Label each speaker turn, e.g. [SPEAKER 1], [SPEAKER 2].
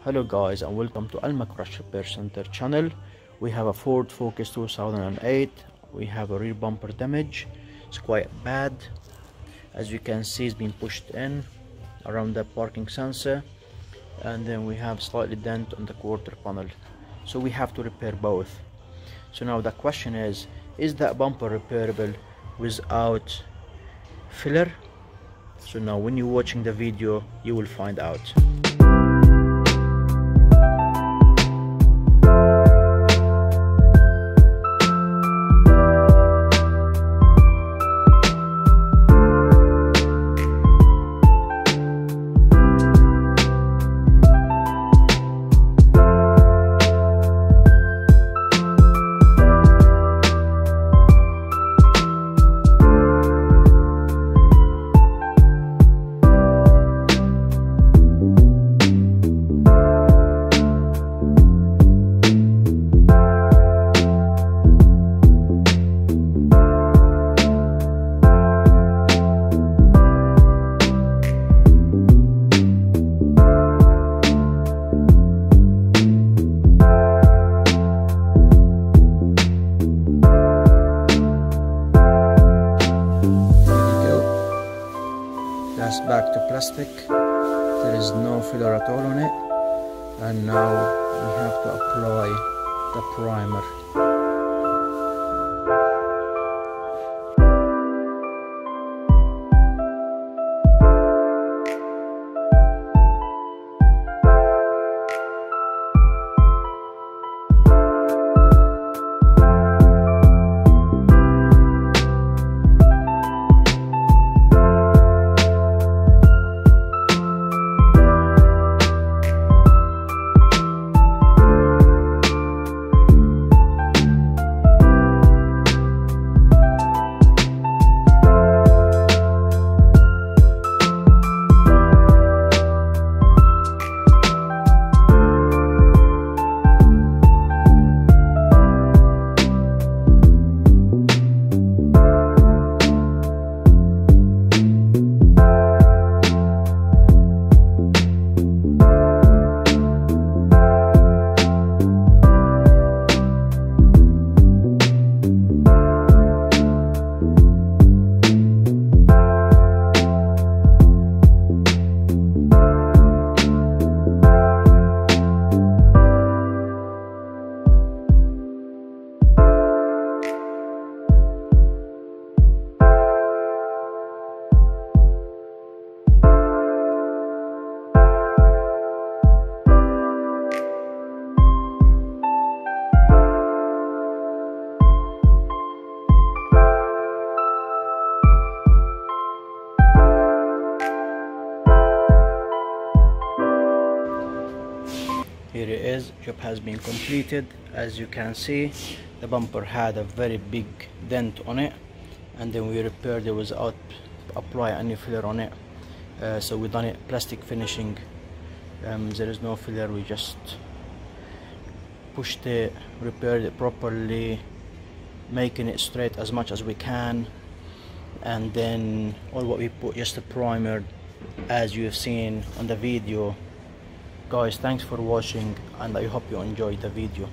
[SPEAKER 1] Hello guys, and welcome to Al Crash Repair Center channel. We have a Ford Focus 2008. We have a rear bumper damage. It's quite bad. As you can see, it's been pushed in around the parking sensor, and then we have slightly dent on the quarter panel, so we have to repair both. So now the question is that bumper repairable without filler? So now when you're watching the video, you will find out. That's back to plastic. There is no filler at all on it, and now we have to apply the primer. Here it is, job has been completed. As you can see, the bumper had a very big dent on it, and then we repaired it without apply any filler on it. So we done it plastic finishing. There is no filler, we just pushed it, repaired it properly, making it straight as much as we can, and then all what we put, just a primer as you have seen on the video. Guys, thanks for watching, and I hope you enjoyed the video.